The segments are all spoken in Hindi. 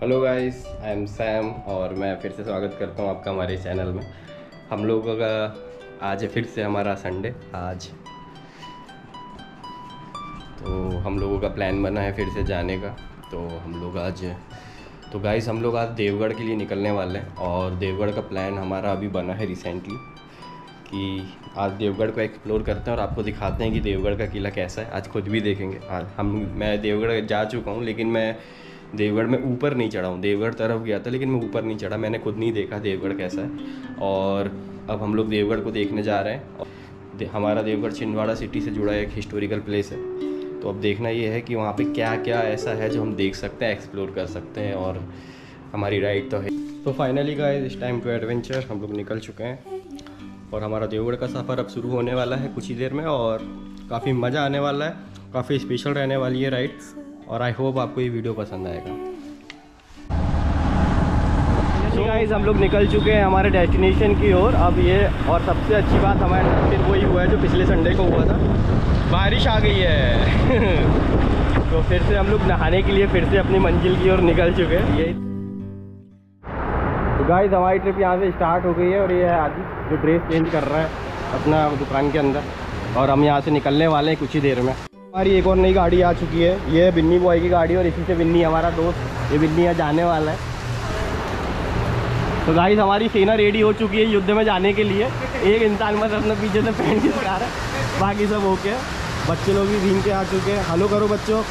Hello guys, I am Sam और मैं फिर से स्वागत करता हूँ आपका हमारे चैनल में। हम लोगों का आज है फिर से हमारा संडे। आज तो हम लोगों का प्लान बना है फिर से जाने का। तो हम लोग आज देवगढ़ के लिए निकलने वाले हैं और देवगढ़ का प्लान हमारा अभी बना है रिसेंटली कि आज देवगढ़ को एक्सप्लोर करते हैं और आपको दिखाते हैं कि देवगढ़ का किला कैसा है। आज खुद भी देखेंगे। आज मैं देवगढ़ जा चुका हूँ, लेकिन मैं देवगढ़ में ऊपर नहीं चढ़ा हूँ। देवगढ़ तरफ गया था लेकिन मैं ऊपर नहीं चढ़ा। मैंने खुद नहीं देखा देवगढ़ कैसा है। और अब हम लोग देवगढ़ को देखने जा रहे हैं। और हमारा देवगढ़ छिंदवाड़ा सिटी से जुड़ा एक हिस्टोरिकल प्लेस है। तो अब देखना ये है कि वहाँ पे क्या क्या ऐसा है जो हम देख सकते हैं, एक्सप्लोर कर सकते हैं। और हमारी राइड तो है। तो फाइनली गाइस, इस टाइम टू एडवेंचर हम लोग निकल चुके हैं और हमारा देवगढ़ का सफ़र अब शुरू होने वाला है कुछ ही देर में। और काफ़ी मज़ा आने वाला है, काफ़ी स्पेशल रहने वाली है राइड। और आई होप आपको ये वीडियो पसंद आएगा। तो गाइस, हम लोग निकल चुके हैं हमारे डेस्टिनेशन की ओर। अब ये और सबसे अच्छी बात हमारे साथ फिर वही हुआ है जो पिछले संडे को हुआ था, बारिश आ गई है। तो फिर से हम लोग नहाने के लिए फिर से अपनी मंजिल की ओर निकल चुके हैं। ये तो गाइस, हमारी ट्रिप यहाँ से स्टार्ट हो गई है और ये है आदि जो ड्रेस चेंज कर रहा है अपना दुकान के अंदर। और हम यहाँ से निकलने वाले हैं कुछ ही देर में। हमारी एक और नई गाड़ी आ चुकी है। ये है बिन्नी बॉय की गाड़ी और इसी से बिन्नी हमारा दोस्त, ये बिन्नी यहाँ जाने वाला है। तो गाइस, हमारी सेना रेडी हो चुकी है युद्ध में जाने के लिए। एक इंसान बस अपने पीछे से पैंट खिसका रहा है, बाकी सब ओके। बच्चे लोग भी भीम के आ चुके हैं। हेलो करो बच्चों,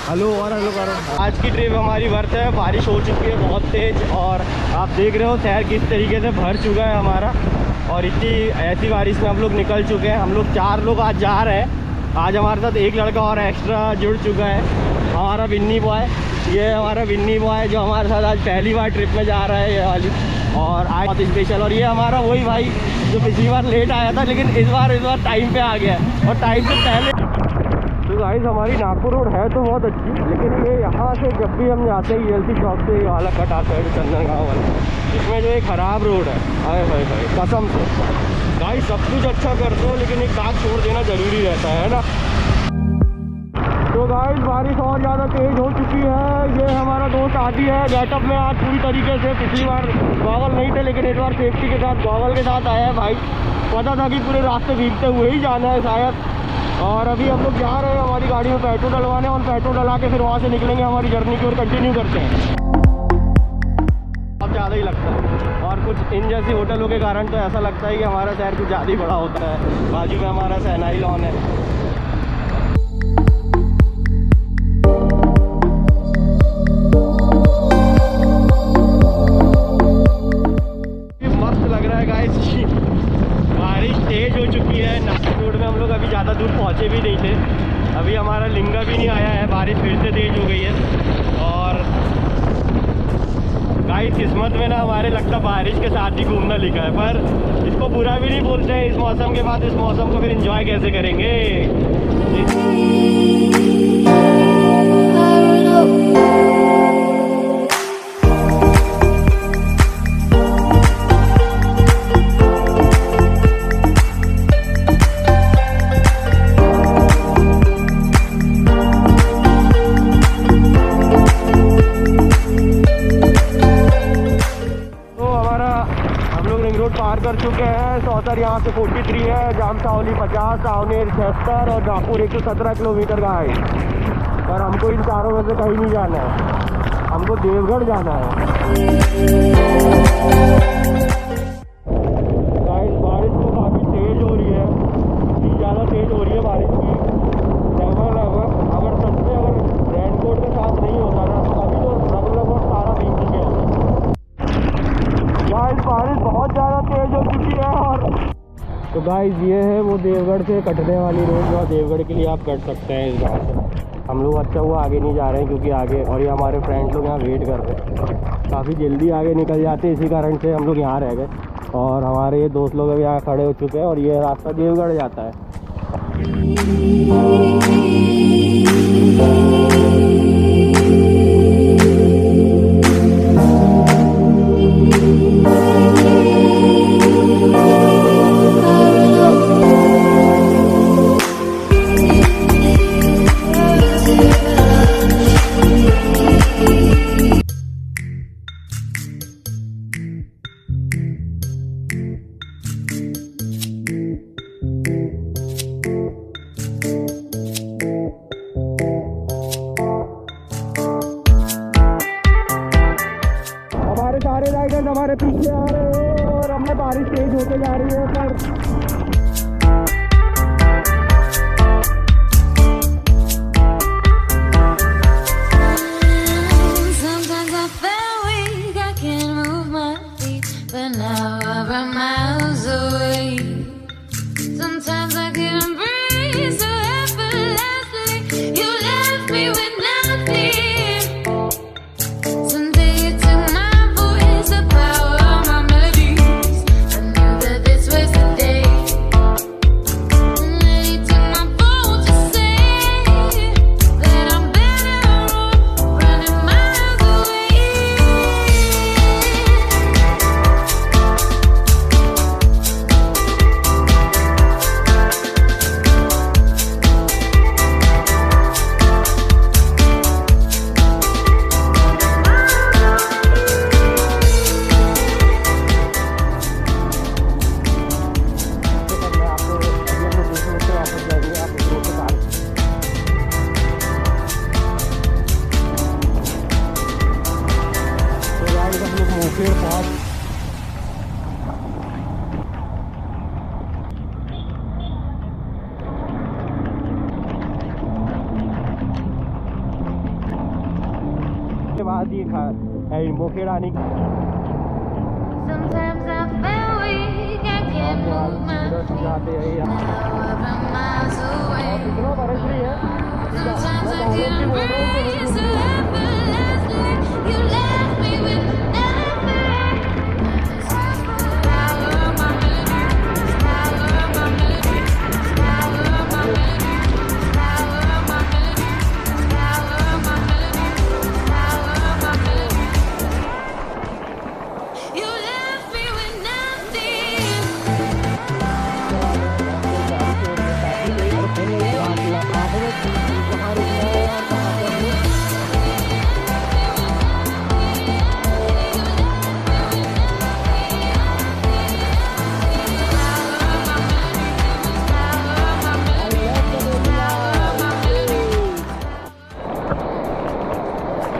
हेलो और हेलो करो। आज की ट्रिप हमारी वर्थ है। बारिश हो चुकी है बहुत तेज़ और आप देख रहे हो शहर किस तरीके से भर चुका है हमारा। और इतनी ऐसी बारिश में हम लोग निकल चुके हैं। हम लोग 4 लोग आज जा रहे हैं। आज हमारे साथ एक लड़का और एक्स्ट्रा जुड़ चुका है, हमारा बिन्नी बॉय। ये हमारा बिन्नी बॉय जो हमारे साथ आज पहली बार ट्रिप में जा रहा है ये वाली। और आज बहुत स्पेशल। और ये हमारा वही भाई जो पिछली बार लेट आया था लेकिन इस बार टाइम पे आ गया है और टाइम से पहले। तो गाइस, हमारी नागपुर रोड है तो बहुत अच्छी, लेकिन ये यहाँ से जब भी हम जाते हैं ELC चौक से ये वाला कट आता है चंदन गाँव वाला, इसमें जो एक ख़राब रोड है, हाय हाय हाय कसम से। गाइस, सब कुछ अच्छा करते हो लेकिन एक काज छोड़ देना ज़रूरी रहता है ना। तो गाइस, बारिश और ज़्यादा तेज़ हो चुकी है। ये हमारा दोस्त आदि है, गेटअप में आज पूरी तरीके से। पिछली बार गॉगल नहीं थे लेकिन इस बार सेफ्टी के साथ गॉगल के साथ आया है भाई। पता था कि पूरे रास्ते भीगते हुए ही जाना है शायद। और अभी हम लोग जा रहे हैं हमारी गाड़ी में पेट्रोल डलवाने और पेट्रोल डला के फिर वहाँ से निकलेंगे हमारी जर्नी की ओर कंटिन्यू करते हैं। अब ज़्यादा ही लगता है और कुछ इन जैसी होटलों के कारण तो ऐसा लगता है कि हमारा शहर कुछ ज़्यादा ही बड़ा होता है। बाजू में हमारा सेनाई लॉन है। मस्त लग रहा है गाइस। बारिश तेज हो चुकी है। नागपुर रोड में हम लोग अभी ज़्यादा दूर पहुँचे भी नहीं थे। अभी हमारा लिंगा भी नहीं आया है, बारिश फिर से तेज हो गई है। और गाइस, किस्मत में ना हमारे लगता बारिश के साथ ही घूमना लिखा है, पर इसको बुरा भी नहीं बोलते हैं। इस मौसम के बाद इस मौसम को फिर एंजॉय कैसे करेंगे। पार कर चुके हैं। सौतर यहाँ से 43 है, जामसावली 50, सावनेर 76 और नागपुर 117 किलोमीटर का है। पर हमको इन चारों में से कहीं नहीं जाना है, हमको देवगढ़ जाना है। गाइस, बारिश तो काफ़ी तेज़ हो रही है, इतनी ज़्यादा तेज़ हो रही है बारिश की। लगभग अगर सच में अगर रेनकोट के साथ नहीं होता ना तो अभी तो लगभग सारा भीग चुके हैं। गाइस, बारिश बहुत ज़्यादा तेज़ हो चुकी है। और तो गाइस, ये है वो देवगढ़ से कटने वाली रोड जो देवगढ़ के लिए आप कट सकते हैं इस गाँव से। हम लोग अच्छा हुआ आगे नहीं जा रहे हैं क्योंकि आगे और ये हमारे फ्रेंड्स लोग यहाँ वेट कर रहे हैं। काफ़ी जल्दी आगे निकल जाते हैं, इसी कारण से हम लोग यहाँ रह गए। और हमारे ये दोस्त लोग अभी यहाँ खड़े हो चुके हैं और ये रास्ता देवगढ़ जाता है। हमारे पीछे आ रहे हैं और हमें बारिश तेज होते जा रही है पर बाद ये मोखेड़ आने की जाते हैं कितना बरस रही है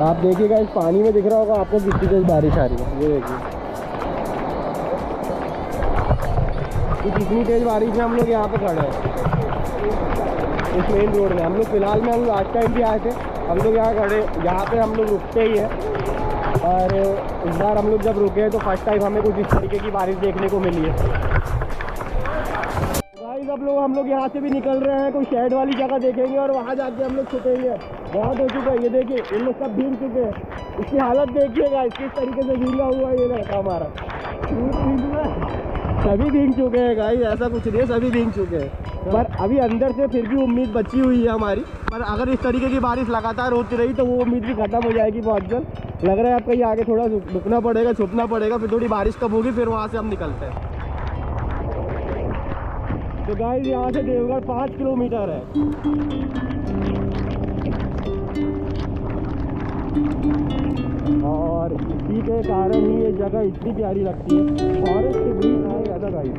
आप देखिएगा इस पानी में दिख रहा होगा आपको कितनी तेज बारिश आ रही है। ये देखिए कितनी तेज बारिश में हम लोग यहाँ पे खड़े हैं इस मेन रोड में। हम लोग फिलहाल में हम लोग लास्ट टाइम भी आए थे, हम लोग यहाँ खड़े, यहाँ पे हम लोग रुकते ही है। और इस बार हम लोग जब रुके हैं तो फर्स्ट टाइम हमें कुछ इस तरीके की बारिश देखने को मिली है। गाइस अब लोग हम लोग यहाँ से भी निकल रहे हैं, कोई शेड वाली जगह देखेंगे और वहाँ जाके हम लोग छुपेंगे। बहुत हो चुका है, ये देखिए इन लोग सब भीग चुके हैं। इसकी हालत देखिएगा किस तरीके से भीगा हुआ ये लड़का हमारा, सभी भीग चुके हैं गाइस, ऐसा कुछ नहीं है, सभी भीग चुके हैं। पर अभी अंदर से फिर भी उम्मीद बची हुई है हमारी। पर अगर इस तरीके की बारिश लगातार होती रही तो वो उम्मीद भी खत्म हो जाएगी बहुत जल्द। लग रहा है आपको ये आगे थोड़ा रुकना पड़ेगा, छुपना पड़ेगा, फिर थोड़ी बारिश कब होगी फिर वहाँ से हम निकलते हैं। तो गाइस यहाँ से देवगढ़ 5 किलोमीटर है। और इसी के कारण ही ये जगह इतनी प्यारी लगती है, फॉरेस्ट के बीच है ज़्यादा गाइस।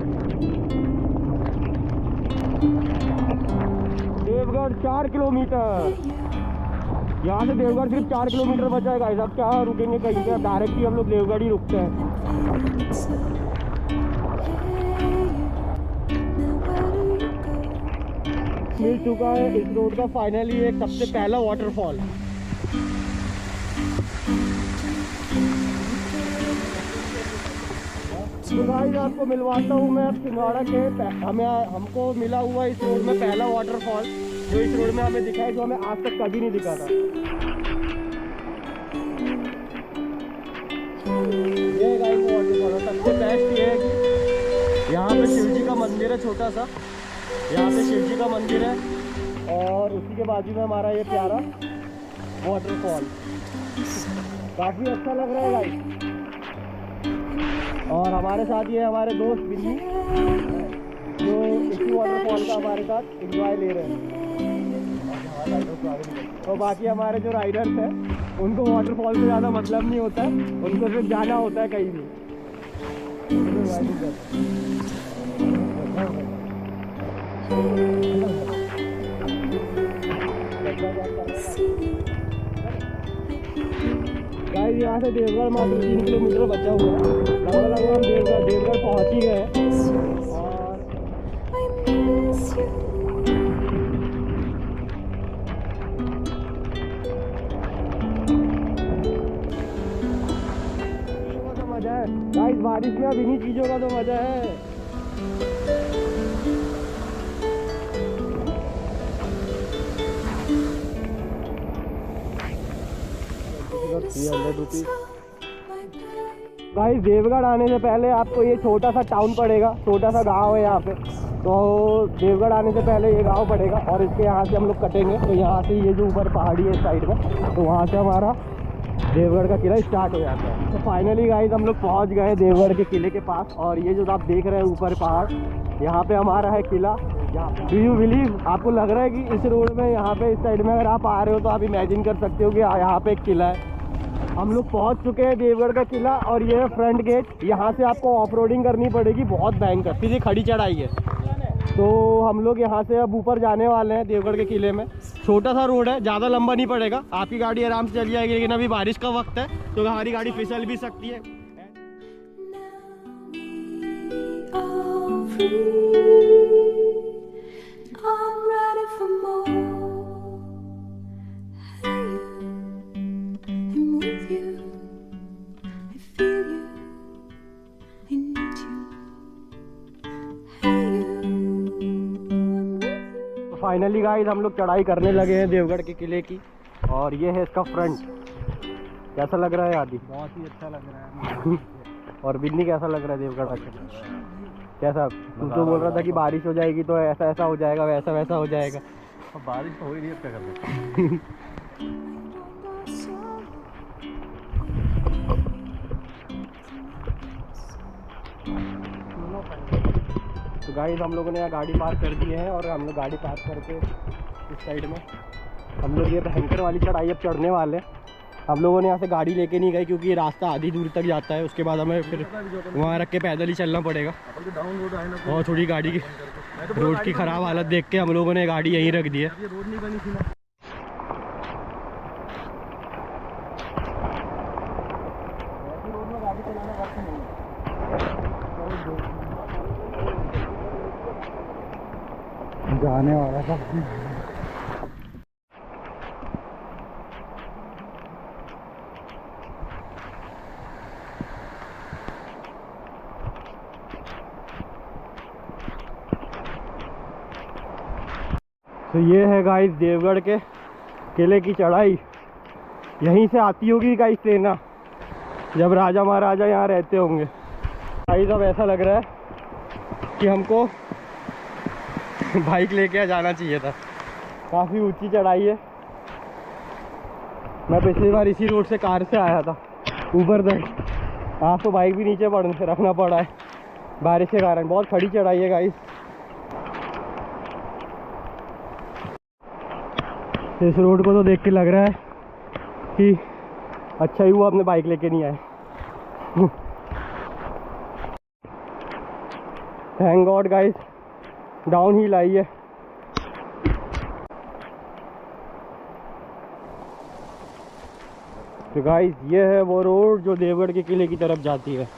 देवगढ़ 4 किलोमीटर, यहाँ से देवगढ़ सिर्फ 4 किलोमीटर बचा है गाइस। अब क्या रुकेंगे कहीं पे, डायरेक्ट ही हम लोग देवगढ़ ही रुकते हैं। मिल चुका है इस रोड का फाइनली एक सबसे पहला वाटरफॉल। तो गाइस आपको मिलवाता हूँ मैं अब छिंदवाड़ा के हमको मिला हुआ इस रोड में पहला वाटरफॉल, जो इस रोड में हमें दिखा है, जो हमें आज तक कभी नहीं दिखा था। ये गाइस वाटरफॉल सबसे बेस्ट ये है कि यहाँ पे शिव जी का मंदिर है छोटा सा, यहाँ पे शिव जी का मंदिर है और उसी के बाजू में हमारा ये प्यारा वाटरफॉल काफ़ी अच्छा लग रहा है गाइस। और हमारे साथ ये हमारे दोस्त बिन्नी जो इसी वाटरफॉल का हमारे साथ एंजॉय ले रहे हैं। और बाकी हमारे जो राइडर्स हैं उनको वाटरफॉल से ज़्यादा मतलब नहीं होता है, उनको सिर्फ जाना होता है कहीं भी। गाइस यहाँ यहाँ से देवगढ़ मात्र 3 किलोमीटर बचा हुआ है। लगभग हम देवगढ़ पहुँच ही गए हैं। और मजा है गाइस, बारिश में अब इन्हीं चीज़ों का तो मजा है। गाइस देवगढ़ आने से पहले आपको ये छोटा सा टाउन पड़ेगा, छोटा सा गांव है यहाँ पे। तो देवगढ़ आने से पहले ये गांव पड़ेगा और इसके यहाँ से हम लोग कटेंगे। तो यहाँ से ये जो ऊपर पहाड़ी है इस साइड में, तो वहाँ से हमारा देवगढ़ का किला स्टार्ट हो जाता है। तो फाइनली गाइस हम लोग पहुँच गए देवगढ़ के किले के पास। और ये जो आप देख रहे हैं ऊपर पहाड़, यहाँ पे हमारा है किला। डू यू बिलीव, आपको लग रहा है कि इस रोड में यहाँ पे इस साइड में अगर आप आ रहे हो तो आप इमेजिन कर सकते हो कि यहाँ पे एक किला है। हम लोग पहुँच चुके हैं देवगढ़ का किला और ये है फ्रंट गेट। यहाँ से आपको ऑफ रोडिंग करनी पड़ेगी, बहुत भयंकर, सीधी खड़ी चढ़ाई है। तो हम लोग यहाँ से अब ऊपर जाने वाले हैं देवगढ़ के किले में। छोटा सा रोड है, ज़्यादा लंबा नहीं पड़ेगा, आपकी गाड़ी आराम से चल जाएगी। लेकिन अभी बारिश का वक्त है तो हमारी गाड़ी फिसल भी सकती है। फाइनली गाइस हम लोग चढ़ाई करने लगे हैं देवगढ़ के किले की। और ये है इसका फ्रंट। कैसा लग रहा है आदि? बहुत ही अच्छा लग रहा है। और बिन्नी कैसा लग रहा है देवगढ़ का? कैसा? तू तो बोल रहा था कि बारिश हो जाएगी तो ऐसा ऐसा हो जाएगा, वैसा वैसा हो जाएगा। अब बारिश तो हो ही नहीं, अब क्या कर सकते। तो गाइस हम लोगों ने यहाँ गाड़ी पार्क कर दी है और हम लोग गाड़ी पार्क करके इस साइड में हम लोग ये भयंकर वाली चढ़ाई अब चढ़ने वाले हैं। हम लोगों ने यहाँ से गाड़ी लेके नहीं गए क्योंकि ये रास्ता आधी दूर तक जाता है, उसके बाद हमें फिर वहाँ रख के पैदल ही चलना पड़ेगा। और थोड़ी गाड़ी की रोड की ख़राब हालत देख के हम लोगों ने गाड़ी यहीं रख दी है। जाने वाला था। तो ये है गाइस देवगढ़ के किले की चढ़ाई। यहीं से आती होगी गाइस ट्रेन, जब राजा महाराजा यहाँ रहते होंगे। गाइस अब ऐसा लग रहा है कि हमको बाइक लेके जाना चाहिए था, काफ़ी ऊंची चढ़ाई है। मैं पिछली बार इसी रोड से कार से आया था ऊपर तक। आज तो बाइक भी नीचे रखना पड़ा है बारिश के कारण, बहुत खड़ी चढ़ाई है गाइस। इस रोड को तो देख के लग रहा है कि अच्छा ही हुआ अपने बाइक लेके नहीं आए। Thank God guys downhill आई है। तो गाइस ये है वो रोड जो देवगढ़ के किले की तरफ जाती है।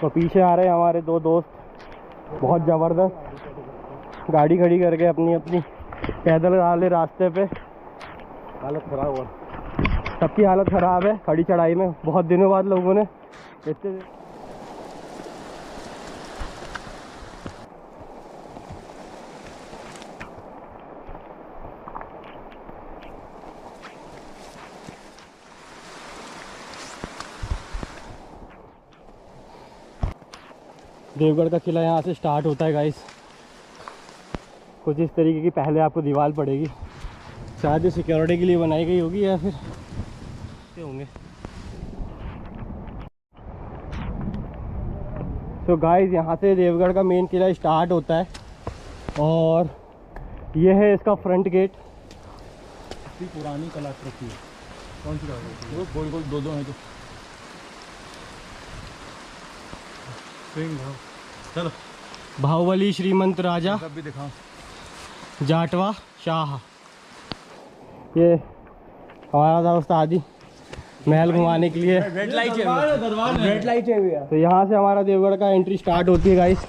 तो पीछे आ रहे हैं हमारे दो दोस्त, बहुत ज़बरदस्त गाड़ी खड़ी करके अपनी अपनी पैदल वाले रास्ते पे। हालत खराब हुआ, सबकी हालत ख़राब है खड़ी चढ़ाई में। बहुत दिनों बाद लोगों ने इतने देवगढ़ का किला यहाँ से स्टार्ट होता है गाइस। कुछ इस तरीके की पहले आपको दीवार पड़ेगी, शायद ये सिक्योरिटी के लिए बनाई गई होगी या फिर होंगे। तो गाइस यहाँ से देवगढ़ का मेन किला स्टार्ट होता है और ये है इसका फ्रंट गेट। इतनी पुरानी कलाकृति है। कौन सी कलाकृति? वो गोल गोल दो हैं जो। चलो बाहुबली श्रीमंत राजा सब भी दिखाओ। जाटवा शाह। ये हमारा दोस्त आदि महल घुमाने के लिए। रेड लाइट है। तो यहाँ से हमारा देवगढ़ का एंट्री स्टार्ट होती है गाइस।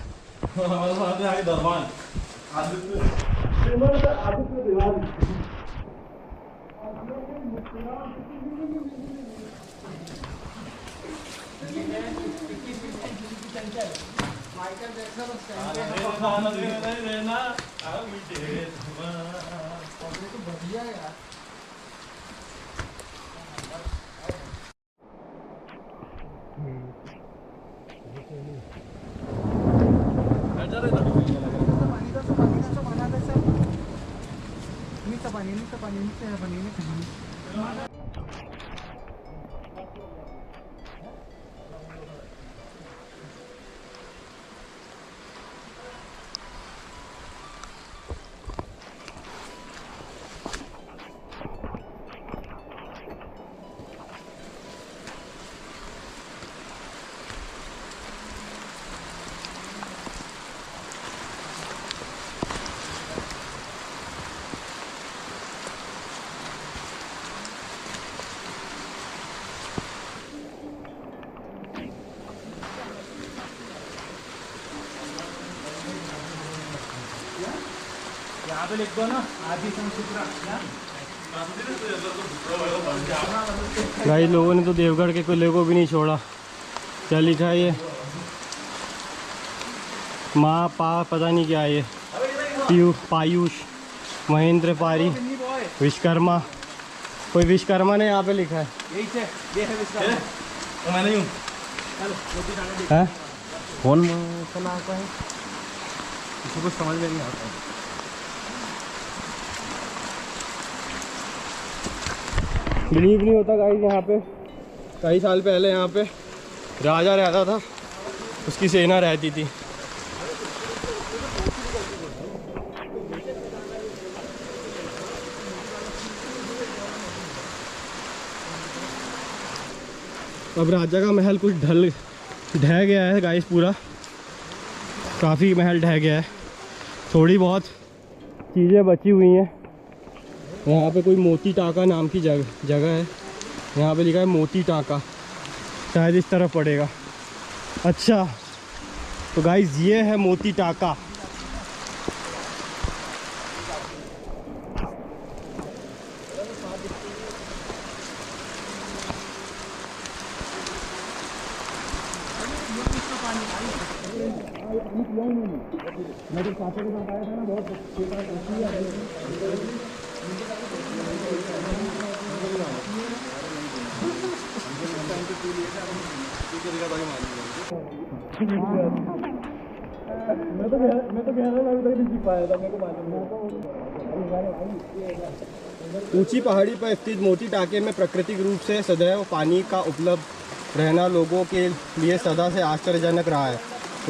यहाँ पे लिख दो ना आदि गाइस लोगों ने तो देवगढ़ के किले को भी नहीं छोड़ा। क्या लिखा है ये? माँ पा पता नहीं क्या है ये। पायुष महेंद्र पारी विश्वकर्मा। कोई विश्वकर्मा ने यहाँ पे लिखा है। यही से ये है विश्वकर्मा। मैं नहीं हूँ। हैं? कौन का नाम का है? किसी को समझ में नहीं आता है। बिलीव नहीं होता गाइस, यहाँ पे कई साल पहले यहाँ पे राजा रहता था, उसकी सेना रहती थी। अब राजा का महल कुछ ढह गया है गाइस, पूरा काफ़ी महल ढह गया है। थोड़ी बहुत चीज़ें बची हुई हैं। यहाँ पे कोई मोती टाका नाम की जगह है। यहाँ पे लिखा है मोती टाका, शायद इस तरफ पड़ेगा। अच्छा तो गाइस ये है मोती टाका। मेरे चाचा के साथ आया था ना, बहुत ऊंची पहाड़ी पर स्थित मोती टाके में प्राकृतिक रूप से सदैव पानी का उपलब्ध रहना लोगों के लिए सदा से आश्चर्यजनक रहा है।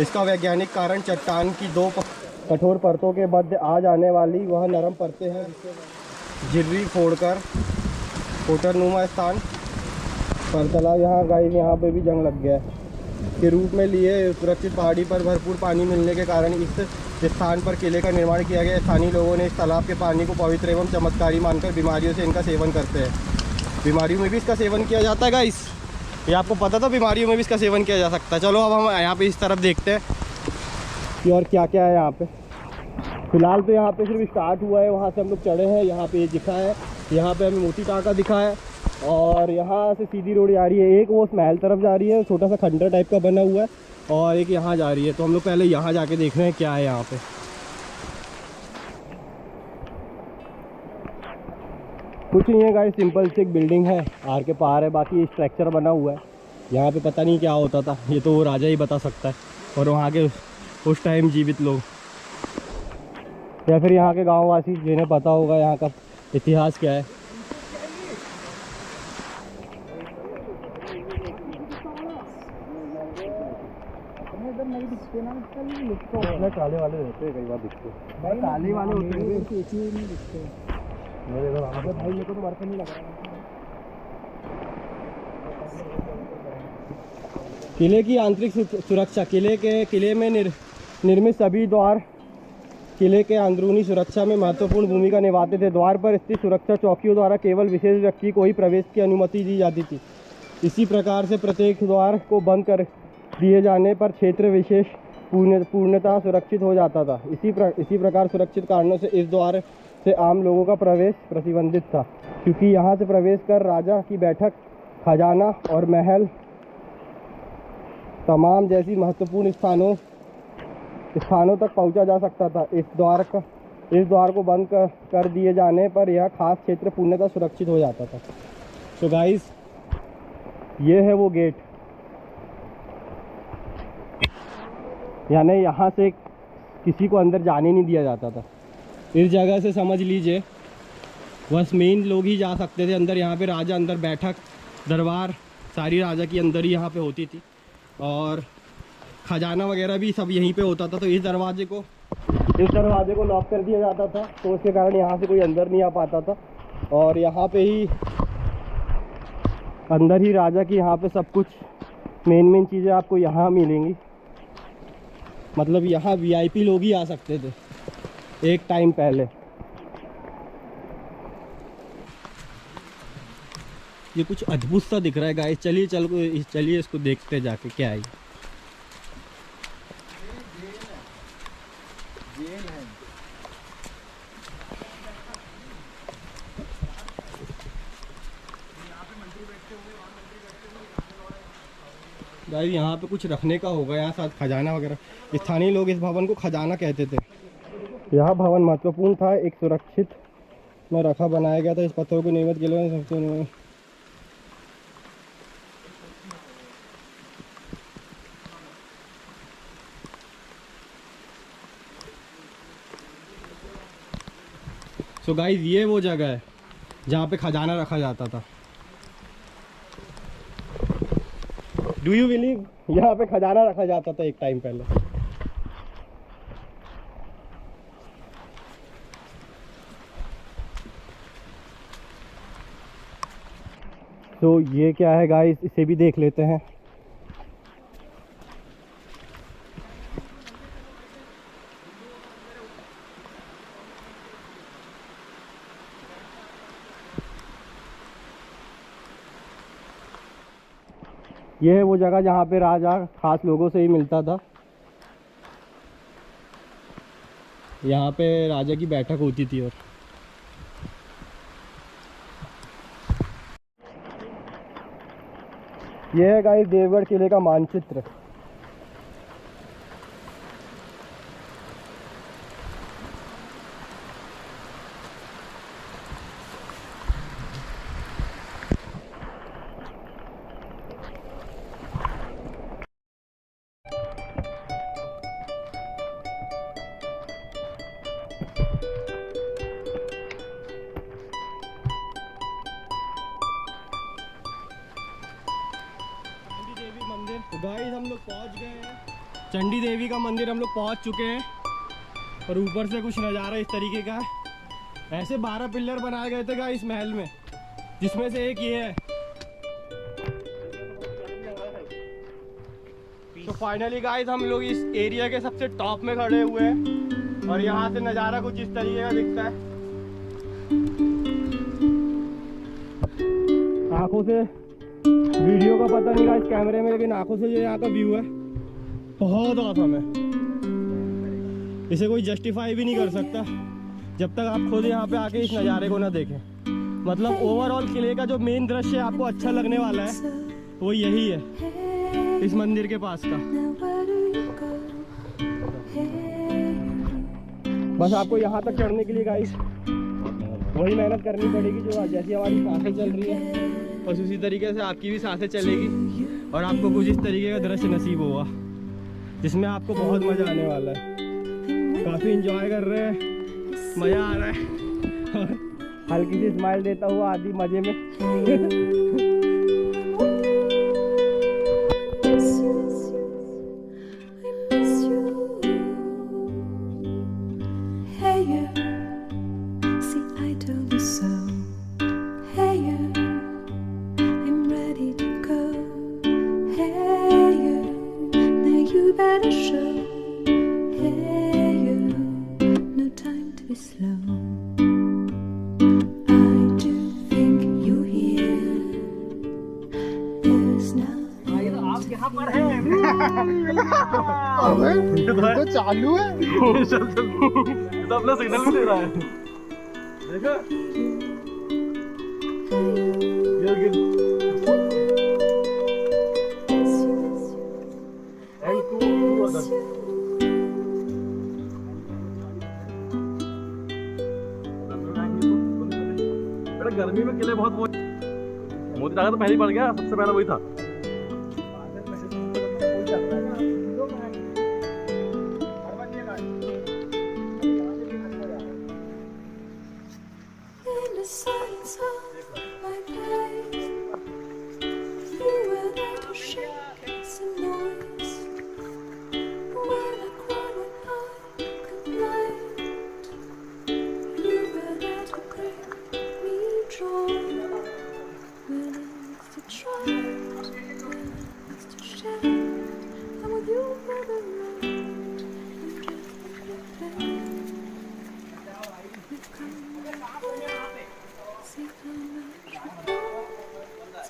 इसका वैज्ञानिक कारण चट्टान की दो कठोर परतों के मध्य आ जाने वाली वह नरम परतें हैं, झिर्री फोड़कर होटलनुमा स्थान पर तालाब यहाँ पे भी जंग लग गया है के रूप में लिए सुरक्षित पहाड़ी पर भरपूर पानी मिलने के कारण इस स्थान पर किले का निर्माण किया गया। स्थानीय लोगों ने इस तालाब के पानी को पवित्र एवं चमत्कारी मानकर बीमारियों से इनका सेवन करते हैं। बीमारियों में भी इसका सेवन किया जाता है गाइस, ये आपको पता था? बीमारियों में भी इसका सेवन किया जा सकता है। चलो अब हम यहाँ पे इस तरफ देखते हैं कि और क्या क्या है यहाँ पे। फिलहाल तो यहाँ पे सिर्फ स्टार्ट हुआ है, वहाँ से हम लोग चढ़े हैं। यहाँ पे ये दिखा है, यहाँ पे हमें मोती टाका दिखा है और यहाँ से सीधी रोड जा रही है। एक वो महल तरफ जा रही है, छोटा सा खंडर टाइप का बना हुआ है, और एक यहाँ जा रही है। तो हम लोग पहले यहाँ जाके देख रहे हैं क्या है यहाँ पे। कुछ नहीं है गाइस, सिंपल सी एक बिल्डिंग है, आर के पार है, बाकी स्ट्रक्चर बना हुआ है। यहाँ पे पता नहीं क्या होता था, ये तो वो राजा ही बता सकता है, और वहाँ के उस टाइम जीवित लोग या फिर यहाँ के गाँववासी जिन्हें पता होगा यहाँ का इतिहास क्या है। काले वाले रहते हैं, कई बार दिखते हैं। काले वाले होते हैं मेरे इधर आगे भाई, मेरे को तो बर्फ नहीं लगा। किले की आंतरिक सुरक्षा, किले में निर्मित सभी द्वार किले के अंदरूनी सुरक्षा में महत्वपूर्ण भूमिका निभाते थे। द्वार पर स्थित सुरक्षा चौकियों द्वारा केवल विशेष व्यक्ति को ही प्रवेश की अनुमति दी जाती थी। इसी प्रकार से प्रत्येक द्वार को बंद कर दिए जाने पर क्षेत्र विशेष पूर्णतः सुरक्षित हो जाता था। इसी प्रकार सुरक्षित कारणों से इस द्वार से आम लोगों का प्रवेश प्रतिबंधित था, क्योंकि यहाँ से प्रवेश कर राजा की बैठक, खजाना और महल तमाम जैसी महत्वपूर्ण स्थानों तक पहुँचा जा सकता था। इस द्वार को बंद कर दिए जाने पर यह खास क्षेत्र पूर्णतः सुरक्षित हो जाता था। तो गाइस, ये है वो गेट, यानी यहाँ से किसी को अंदर जाने नहीं दिया जाता था। इस जगह से समझ लीजिए बस मेन लोग ही जा सकते थे अंदर। यहाँ पे राजा अंदर, बैठक, दरबार सारी राजा की अंदर ही यहाँ पे होती थी, और खजाना वगैरह भी सब यहीं पे होता था। तो इस दरवाजे को लॉक कर दिया जाता था, तो उसके कारण यहाँ से कोई अंदर नहीं आ पाता था। और यहाँ पे ही अंदर ही राजा की यहाँ पे सब कुछ मेन चीज़ें आपको यहाँ मिलेंगी। मतलब यहाँ वीआईपी लोग ही आ सकते थे एक टाइम पहले। ये कुछ अद्भुत सा दिख रहा है गाइस। चलिए इसको देखते जाके क्या है। गाइस, यहाँ पे कुछ रखने का होगा, यहाँ साथ खजाना वगैरह। स्थानीय लोग इस भवन को खजाना कहते थे। यह भवन महत्वपूर्ण था, एक सुरक्षित में रखा बनाया गया था। इस पत्थरों को निर्मित किले में सबसे तो गाइस, ये वो जगह है जहाँ पे खजाना रखा जाता था। डू यू बिलीव यहाँ पे खजाना रखा जाता था एक टाइम पहले। तो ये क्या है गाइस, इसे भी देख लेते हैं। ये है वो जगह जहाँ पे राजा खास लोगों से ही मिलता था। यहाँ पे राजा की बैठक होती थी। और ये है गाइस देवगढ़ किले का मानचित्र। तो गाइस, हम लोग पहुंच गए हैं चंडी देवी का मंदिर। हम लोग पहुंच चुके हैं और ऊपर से कुछ नज़ारा इस तरीके का है। ऐसे 12 पिलर बनाए गए थे गाइस महल में, जिसमें से एक ये है। तो फाइनली गाइस, हम लोग इस एरिया के सबसे टॉप में खड़े हुए हैं और यहाँ से नज़ारा कुछ इस तरीके का दिखता है। आंखों से वीडियो का पता नहीं गाइस कैमरे में, लेकिन आंखों से जो यहाँ का व्यू है बहुत ऑसम है। इसे कोई जस्टिफाई भी नहीं कर सकता जब तक आप खुद यहाँ पे आके इस नज़ारे को ना देखें। मतलब ओवरऑल किले का जो मेन दृश्य आपको अच्छा लगने वाला है वो यही है, इस मंदिर के पास का। बस आपको यहाँ तक चढ़ने के लिए गाइस वही मेहनत करनी पड़ेगी जो जैसी हमारी सांसें चल रही है, बस उसी तरीके से आपकी भी सांसें चलेगी और आपको कुछ इस तरीके का दृश्य नसीब होगा जिसमें आपको बहुत मज़ा आने वाला है। काफ़ी इंजॉय कर रहे हैं, मज़ा आ रहा है। हल्की सी स्माइल देता हुआ आदि मज़े में। अबे तो चालू है। चल चल, ये तो अपना सिग्नल भी दे रहा है। देखा गिर गिर एंड टू अदर। बड़ा गर्मी में किले बहुत मोदी दागा तो पहले ही पड़ गया, सबसे पहला वही था।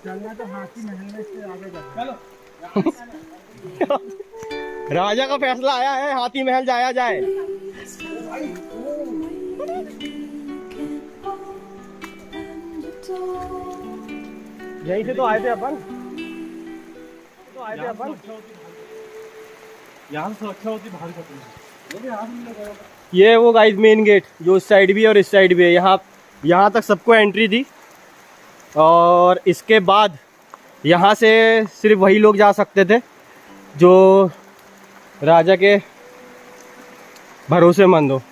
चलना तो हाथी महल में से आगे चलो। राजा का फैसला आया है, हाथी महल जाया जाए। यहीं से तो आए थे अपन, यहाँ से अच्छा होती बाहर का। ये वो गाइस मेन गेट जो उस साइड भी है और इस साइड भी है। यहाँ तक सबको एंट्री दी और इसके बाद यहाँ से सिर्फ वही लोग जा सकते थे जो राजा के भरोसेमंद हो।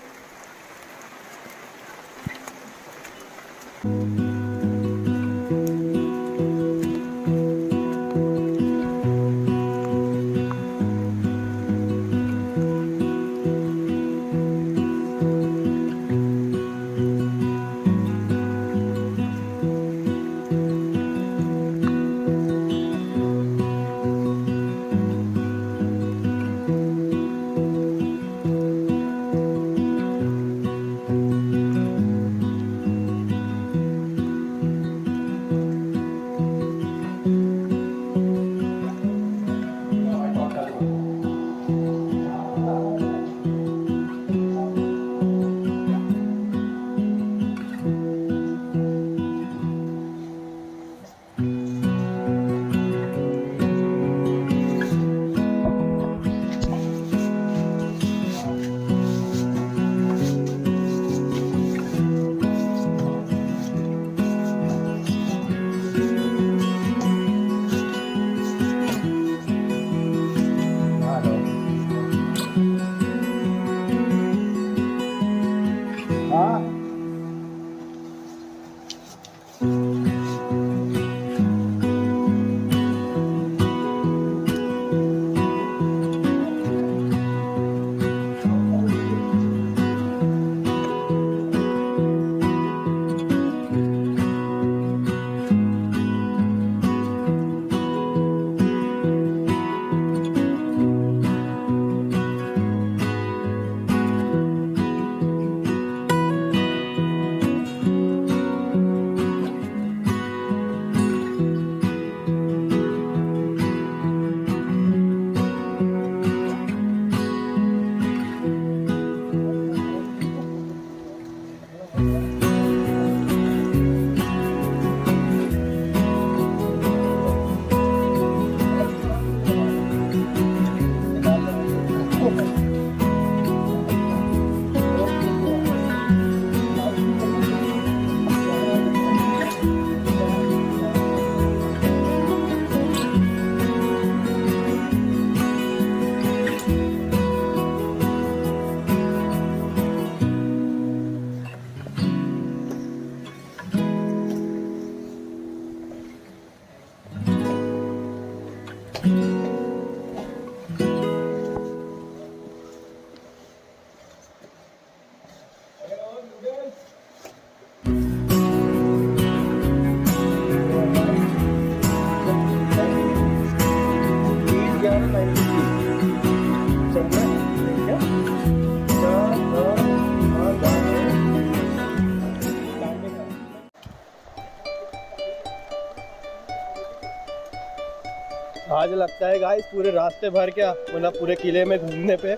आज लगता है गाइस पूरे रास्ते भर क्या मतलब पूरे किले में घूमने पे,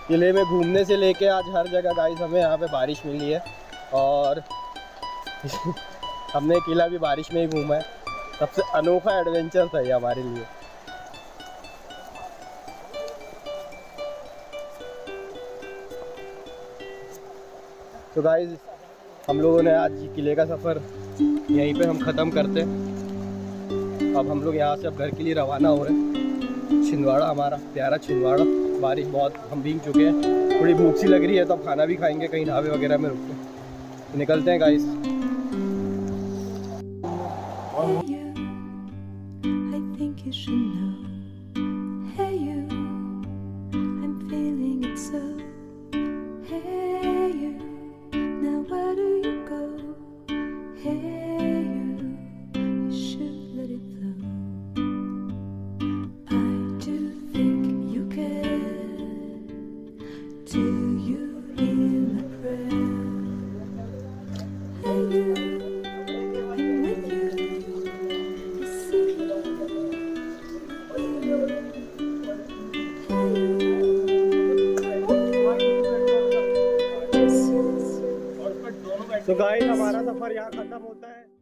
किले में घूमने से लेके आज हर जगह गाइस हमें यहाँ पे बारिश मिली है। और हमने किला भी बारिश में ही घूमा है। सबसे अनोखा एडवेंचर था ये हमारे लिए। तो गाइस हम लोगों ने आज किले का सफ़र यहीं पे हम ख़त्म करते हैं। अब हम लोग यहाँ से अब घर के लिए रवाना हो रहे हैं। छिंदवाड़ा हमारा प्यारा छिंदवाड़ा। बारिश बहुत हम भीग चुके हैं, थोड़ी भूख सी लग रही है तो अब खाना भी खाएंगे कहीं ढाबे वगैरह में रुक के। तो निकलते हैं गाइस। तो गाइस हमारा सफर यहाँ खत्म होता है।